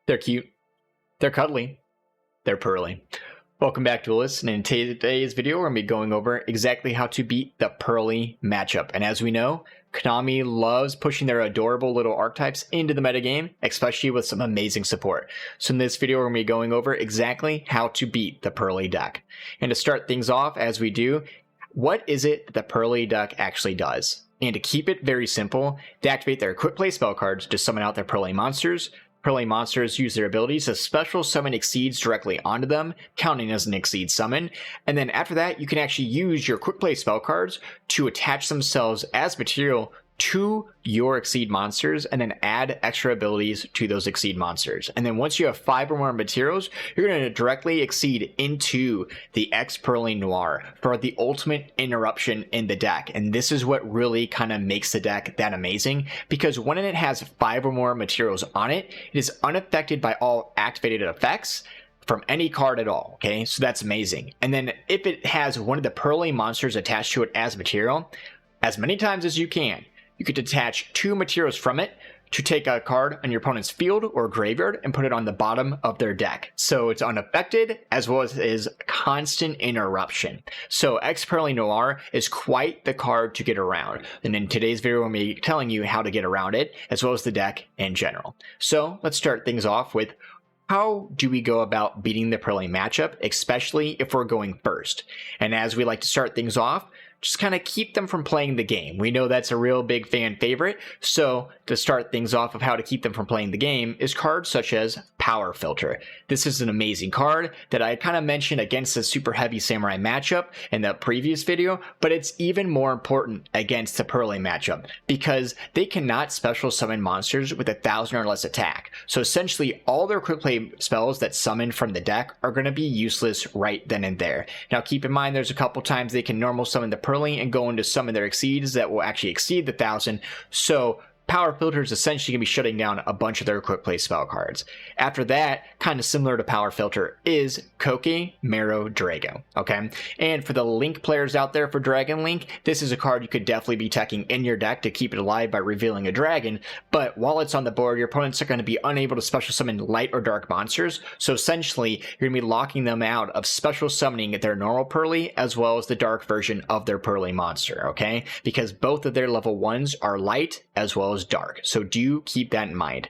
They're cute, they're cuddly, they're purrely. Welcome back to the list, and in today's video we're going to be going over exactly how to beat the Purrely matchup. And as we know, Konami loves pushing their adorable little archetypes into the metagame, especially with some amazing support. So in this video we're going to be going over exactly how to beat the Purrely deck. And to start things off, as we do, what is it the Purrely deck actually does? And to keep it very simple, they activate their quick play spell cards to summon out their Purrely monsters. Purrely monsters use their abilities to special summon Exceeds directly onto them, counting as an Exceed summon. And then after that, you can actually use your quick play spell cards to attach themselves as material to your Exceed monsters and then add extra abilities to those Exceed monsters. And then once you have 5 or more materials, you're going to directly Exceed into the X Purrely Noir for the ultimate interruption in the deck. And this is what really kind of makes the deck that amazing, because when it has 5 or more materials on it, it is unaffected by all activated effects from any card at all. Okay, so that's amazing. And then if it has one of the Purrely monsters attached to it as material, as many times as you can, you could detach 2 materials from it to take a card on your opponent's field or graveyard and put it on the bottom of their deck. So it's unaffected as well as is constant interruption. So X Purrely Noir is quite the card to get around. And in today's video, we'll be telling you how to get around it as well as the deck in general. So let's start things off with how do we go about beating the Purrely matchup, especially if we're going first. And as we like to start things off, just kind of keep them from playing the game. We know that's a real big fan favorite, so to start things off of how to keep them from playing the game is cards such as Power Filter. This is an amazing card that I kind of mentioned against the Super Heavy Samurai matchup in the previous video, but it's even more important against the Purrely matchup because they cannot special summon monsters with 1,000 or less attack. So essentially all their quick play spells that summon from the deck are going to be useless right then and there. Now keep in mind there's a couple times they can normal summon the Purrely and go into summon their Exceeds that will actually exceed the 1,000. So Power Filter is essentially going to be shutting down a bunch of their quick play spell cards. After that, kind of similar to Power Filter, is Koke Mero Drago. Okay, and for the Link players out there for Dragon Link, this is a card you could definitely be teching in your deck to keep it alive by revealing a dragon. But while it's on the board, your opponents are going to be unable to special summon light or dark monsters. So essentially, you're going to be locking them out of special summoning their normal Purrely as well as the dark version of their Purrely monster. Okay, because both of their level 1s are light as well as dark, so do keep that in mind.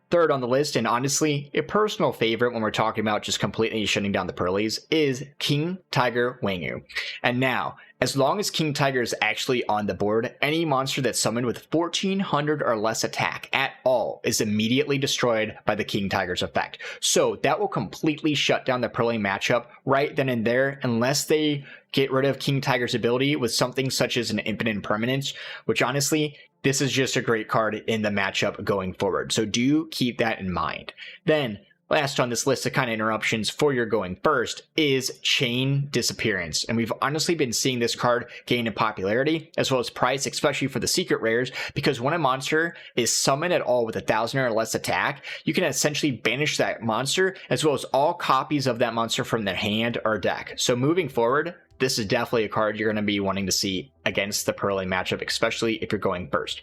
Third on the list, and honestly a personal favorite when we're talking about just completely shutting down the Purrelys, is King Tiger Wangu. And now, as long as King Tiger is actually on the board, any monster that's summoned with 1,400 or less attack at all is immediately destroyed by the King Tiger's effect. So that will completely shut down the Purrely matchup right then and there, unless they get rid of King Tiger's ability with something such as an Infinite Impermanence, which honestly, this is just a great card in the matchup going forward. So do keep that in mind. Then, last on this list of kind of interruptions for your going first is Chain Disappearance. And we've honestly been seeing this card gain in popularity as well as price, especially for the secret rares, because when a monster is summoned at all with 1,000 or less attack, you can essentially banish that monster as well as all copies of that monster from their hand or deck. So moving forward, this is definitely a card you're going to be wanting to see against the Purrely matchup, especially if you're going first.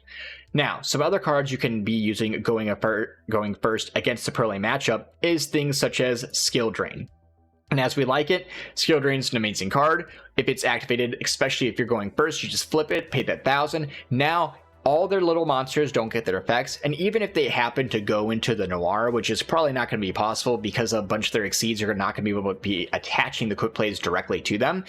Now, some other cards you can be using going first against the Purrely matchup is things such as Skill Drain. And as we like it, Skill Drain is an amazing card. If it's activated, especially if you're going first, you just flip it, pay that 1,000. Now, all their little monsters don't get their effects, and even if they happen to go into the Noir, which is probably not going to be possible because a bunch of their Exceeds are not going to be able to be attaching the quick plays directly to them,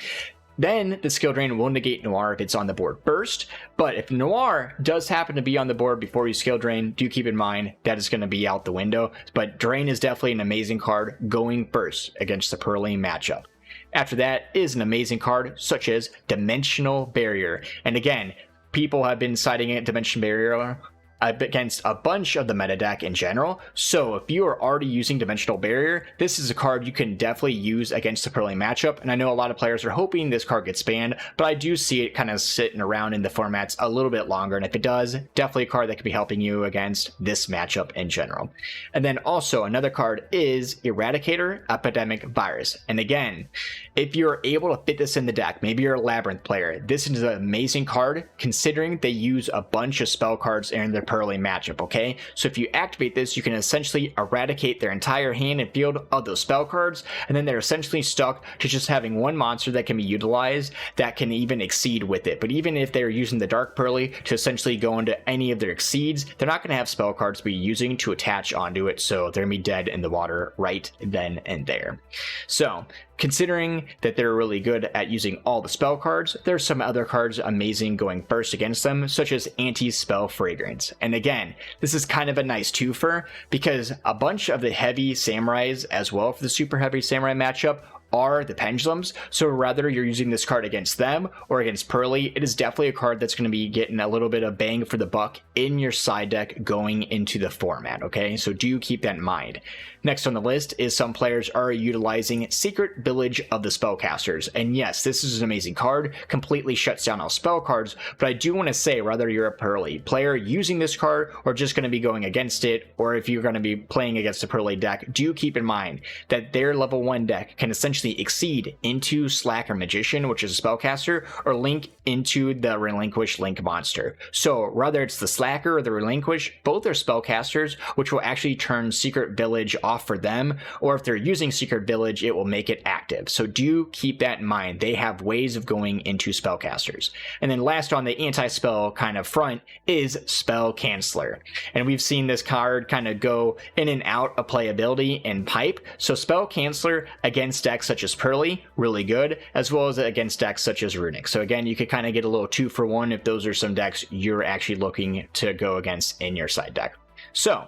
then the Skill Drain will negate Noir if it's on the board first. But if Noir does happen to be on the board before you Skill Drain, do keep in mind that is going to be out the window. But Drain is definitely an amazing card going first against the Purrely matchup. After that is an amazing card such as Dimensional Barrier. And again, people have been citing it, Dimension Barrier, against a bunch of the meta deck in general. So if you are already using Dimensional Barrier, this is a card you can definitely use against the Purrely matchup. And I know a lot of players are hoping this card gets banned, but I do see it kind of sitting around in the formats a little bit longer. And if it does, definitely a card that could be helping you against this matchup in general. And then also another card is Eradicator Epidemic Virus. And again, if you're able to fit this in the deck, maybe you're a Labyrinth player, this is an amazing card considering they use a bunch of spell cards in their Purrely matchup, okay? So if you activate this, you can essentially eradicate their entire hand and field of those spell cards, and then they're essentially stuck to just having one monster that can be utilized that can even exceed with it. But even if they're using the Dark Purrely to essentially go into any of their exceeds, they're not going to have spell cards to be using to attach onto it, so they're going to be dead in the water right then and there. So considering that they're really good at using all the spell cards, there's some other cards amazing going first against them, such as Anti-Spell Fragrance. And again, this is kind of a nice twofer because a bunch of the heavy samurais as well for the super heavy samurai matchup are the pendulums, so whether you're using this card against them or against Purrely, it is definitely a card that's going to be getting a little bit of bang for the buck in your side deck going into the format, okay? So do keep that in mind. Next on the list is some players are utilizing Secret Village of the Spellcasters, and yes, this is an amazing card, completely shuts down all spell cards, but I do want to say whether you're a Purrely player using this card or just going to be going against it, or if you're going to be playing against a Purrely deck, do keep in mind that their level 1 deck can essentially exceed into Slacker Magician, which is a spellcaster, or link into the Relinquish Link monster. So whether it's the Slacker or the Relinquish, both are spellcasters, which will actually turn Secret Village off for them, or if they're using Secret Village, it will make it active. So do keep that in mind. They have ways of going into spellcasters. And then last on the anti-spell kind of front is Spell Canceller. And we've seen this card kind of go in and out of playability in Pipe. So Spell Canceller against decks such as Purrely, really good, as well as against decks such as Runic. So again, you could kind of get a little 2-for-1 if those are some decks you're actually looking to go against in your side deck. So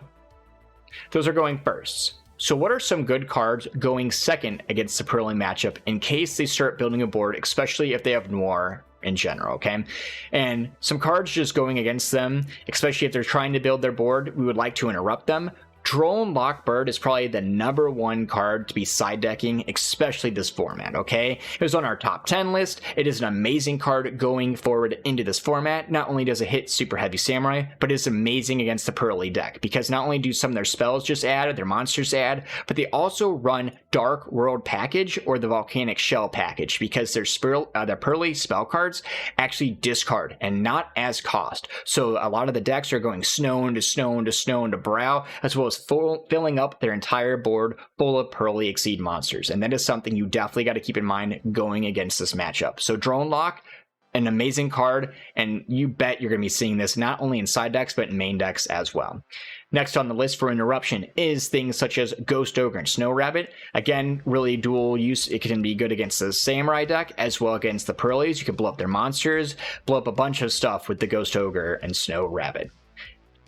those are going first. So what are some good cards going second against the Purrely matchup in case they start building a board, especially if they have Noir in general, okay? And some cards just going against them, especially if they're trying to build their board, we would like to interrupt them. DROLL and Lockbird is probably the #1 card to be side decking, especially this format, okay? It was on our top 10 list. It is an amazing card going forward into this format. Not only does it hit super heavy samurai, but it's amazing against the Purrely deck because not only do some of their spells just add, their monsters add, but they also run Dark World package or the Volcanic Shell package because their Purrely spell cards actually discard and not as cost. So a lot of the decks are going Snow to Snow to Snow to Brow, as well as filling up their entire board full of Purrely Exceed monsters. And that is something you definitely got to keep in mind going against this matchup. So Drone Lock, an amazing card, and you bet you're going to be seeing this not only in side decks, but in main decks as well. Next on the list for interruption is things such as Ghost Ogre and Snow Rabbit. Again, really dual use. It can be good against the Samurai deck as well against the Purrelys. You can blow up their monsters, blow up a bunch of stuff with the Ghost Ogre and Snow Rabbit.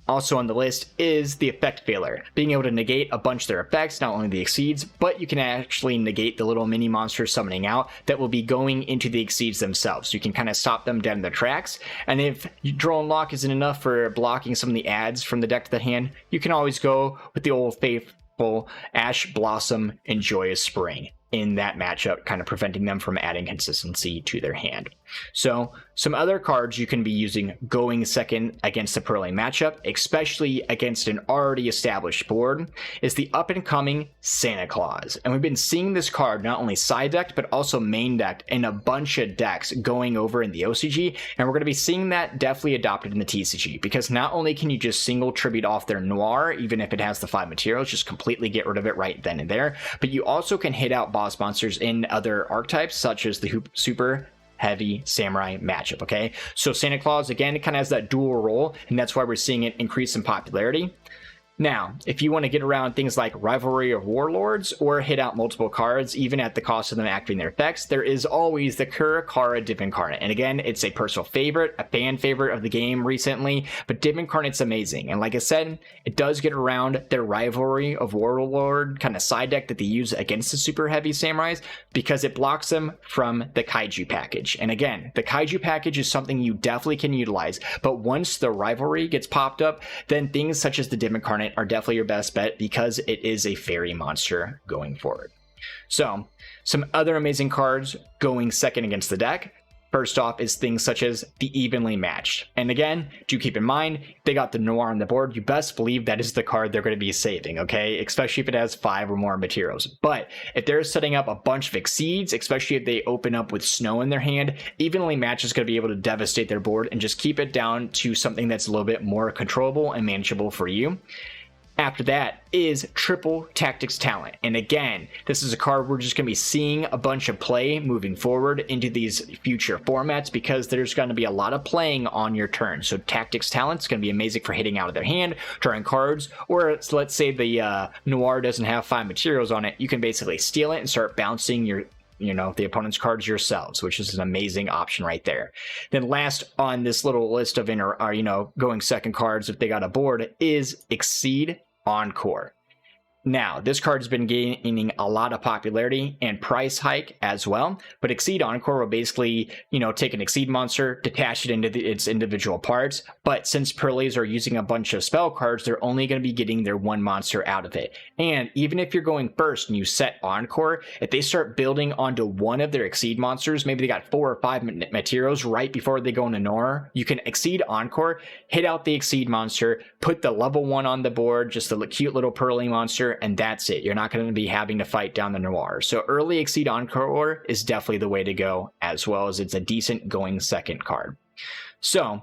Also on the list is the Effect Failure, being able to negate a bunch of their effects, not only the Exceeds, but you can actually negate the little mini monsters summoning out that will be going into the Exceeds themselves. So you can kind of stop them dead in their tracks, and if Draw and Lock isn't enough for blocking some of the adds from the deck to the hand, you can always go with the old faithful Ash Blossom and Joyous Spring in that matchup, kind of preventing them from adding consistency to their hand. So some other cards you can be using going second against the Purrely matchup, especially against an already established board, is the up-and-coming Santa Claus. And we've been seeing this card not only side decked, but also main decked in a bunch of decks going over in the OCG, and we're going to be seeing that definitely adopted in the TCG, because not only can you just single tribute off their Noir, even if it has the 5 materials, just completely get rid of it right then and there, but you also can hit out boss monsters in other archetypes, such as the super heavy samurai matchup. Okay, so Santa Claus, again, it kind of has that dual role, and that's why we're seeing it increase in popularity. Now, if you want to get around things like Rivalry of Warlords or hit out multiple cards, even at the cost of them activating their effects, there is always the Kurakara Div Incarnate. And again, it's a personal favorite, a fan favorite of the game recently, but Div Incarnate's amazing. And like I said, it does get around their Rivalry of Warlord kind of side deck that they use against the super heavy samurais because it blocks them from the Kaiju package. And again, the Kaiju package is something you definitely can utilize, but once the Rivalry gets popped up, then things such as the Div Incarnate are definitely your best bet because it is a fairy monster going forward. So, some other amazing cards going second against the deck. First off is things such as the evenly matched. And again, do keep in mind, if they got the Noir on the board, you best believe that is the card they're going to be saving, okay? Especially if it has 5 or more materials. But if they're setting up a bunch of Exceeds, especially if they open up with Snow in their hand, evenly matched is going to be able to devastate their board and just keep it down to something that's a little bit more controllable and manageable for you. After that is Triple Tactics Talent. And again, this is a card we're just going to be seeing a bunch of play moving forward into these future formats because there's going to be a lot of playing on your turn. So Tactics Talent is going to be amazing for hitting out of their hand, drawing cards, or let's say the Noir doesn't have 5 materials on it. You can basically steal it and start bouncing your the opponent's cards yourselves, which is an amazing option right there. Then last on this little list of going second cards if they got a board is Exceed Encore. Now, this card has been gaining a lot of popularity and price hike as well, but Exceed Encore will basically, take an Exceed monster, detach it into its individual parts, but since Purrelys are using a bunch of spell cards, they're only going to be getting their 1 monster out of it. And even if you're going first and you set Encore, if they start building onto one of their Exceed monsters, maybe they got 4 or 5 materials right before they go into Noir, you can Exceed Encore, hit out the Exceed monster, put the level 1 on the board, just a cute little Purrely monster, and that's it. You're not going to be having to fight down the Noir. So early Exceed Encore is definitely the way to go, as well as it's a decent going second card. So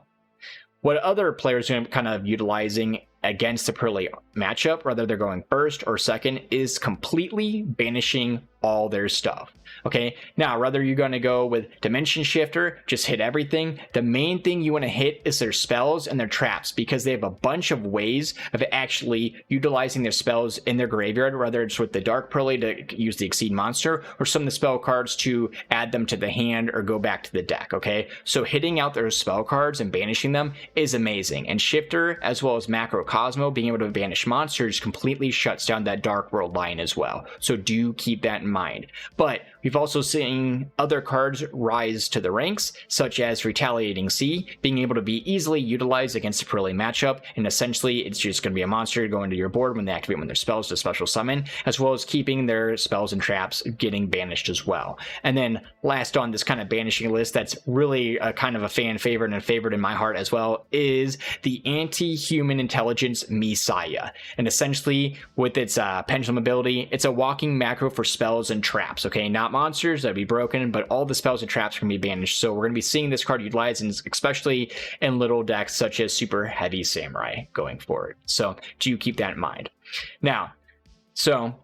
what other players are kind of utilizing against the Purrely matchup, whether they're going first or second, is completely banishing all their stuff. Okay, now whether you're going to go with Dimension Shifter, just hit everything, the main thing you want to hit is their spells and their traps, because they have a bunch of ways of actually utilizing their spells in their graveyard, whether it's with the Dark Purrely to use the Exceed monster, or some of the spell cards to add them to the hand or go back to the deck. Okay, so hitting out their spell cards and banishing them is amazing, and Shifter as well as Macro Cosmo being able to banish monsters completely shuts down that Dark World line as well, so do keep that in mind. But we've also seen other cards rise to the ranks, such as Retaliating Sea, being able to be easily utilized against a Purrely matchup, and essentially it's just going to be a monster going to your board when they activate one of their spells to special summon, as well as keeping their spells and traps getting banished as well. And then last on this kind of banishing list that's really a kind of a fan favorite and a favorite in my heart as well is the Anti-Human Intelligence Messiah. And essentially with its pendulum ability, it's a walking macro for spells and traps. Okay, not monsters that'd be broken, but all the spells and traps can be banished. So we're going to be seeing this card utilized, especially in little decks such as Super Heavy Samurai going forward. So do keep that in mind. Now, so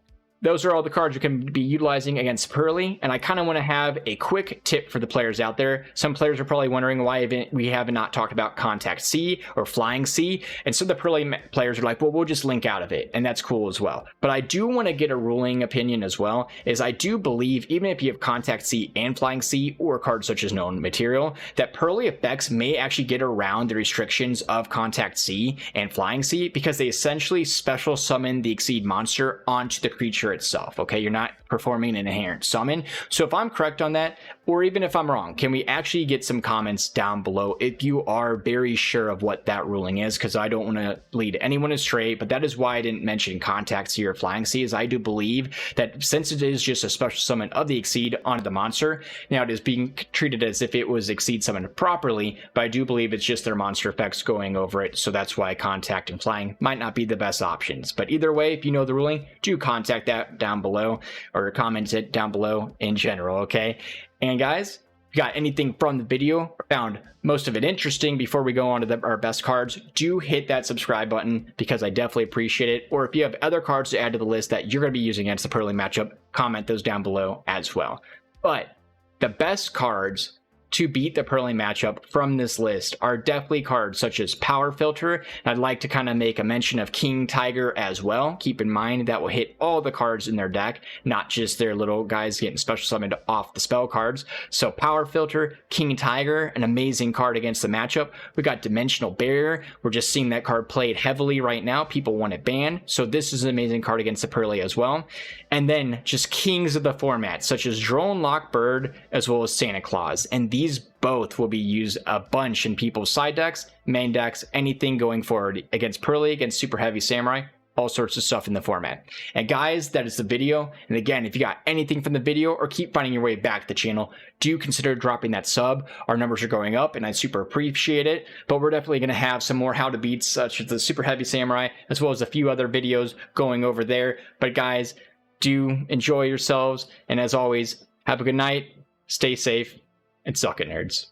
those are all the cards you can be utilizing against Purrely, and I kind of want to have a quick tip for the players out there. Some players are probably wondering why we have not talked about Contact C or Flying C, and so the Purrely players are like, well, we'll just link out of it, and that's cool as well. But I do want to get a ruling opinion as well, is I do believe, even if you have Contact C and Flying C, or cards such as Known Material, that Purrely effects may actually get around the restrictions of Contact C and Flying C, because they essentially special summon the Exceed monster onto the creature itself. Okay, you're not performing an inherent summon. So if I'm correct on that, or even if I'm wrong, can we actually get some comments down below if you are very sure of what that ruling is? Because I don't want to lead anyone astray, but that is why I didn't mention Contact C or Flying C, is I do believe that since it is just a special summon of the Exceed onto the monster, now it is being treated as if it was Exceed summoned properly, but I do believe it's just their monster effects going over it, so that's why Contact and Flying might not be the best options. But either way, if you know the ruling, do contact that down below, or comment it down below in general, okay? And guys, if you got anything from the video or found most of it interesting before we go on to our best cards, do hit that subscribe button, because I definitely appreciate it. Or if you have other cards to add to the list that you're going to be using against the Purrely matchup, comment those down below as well. But the best cards to beat the Purrely matchup from this list are definitely cards such as Power Filter, and I'd like to kind of make a mention of King Tiger as well. Keep in mind that will hit all the cards in their deck, not just their little guys getting special summoned off the spell cards. So Power Filter, King Tiger, an amazing card against the matchup. We got Dimensional Barrier. We're just seeing that card played heavily right now. People want it banned, so this is an amazing card against the Purrely as well. And then just kings of the format, such as Droll and Lockbird, as well as Santa Claus, and these both will be used a bunch in people's side decks, main decks, anything going forward against Purrely, against Super Heavy Samurai, all sorts of stuff in the format. And guys, that is the video. And again, if you got anything from the video or keep finding your way back to the channel, do consider dropping that sub. Our numbers are going up and I super appreciate it. But we're definitely going to have some more how to beats such as the Super Heavy Samurai, as well as a few other videos going over there. But guys, do enjoy yourselves. And as always, have a good night, stay safe, and suck it, nerds.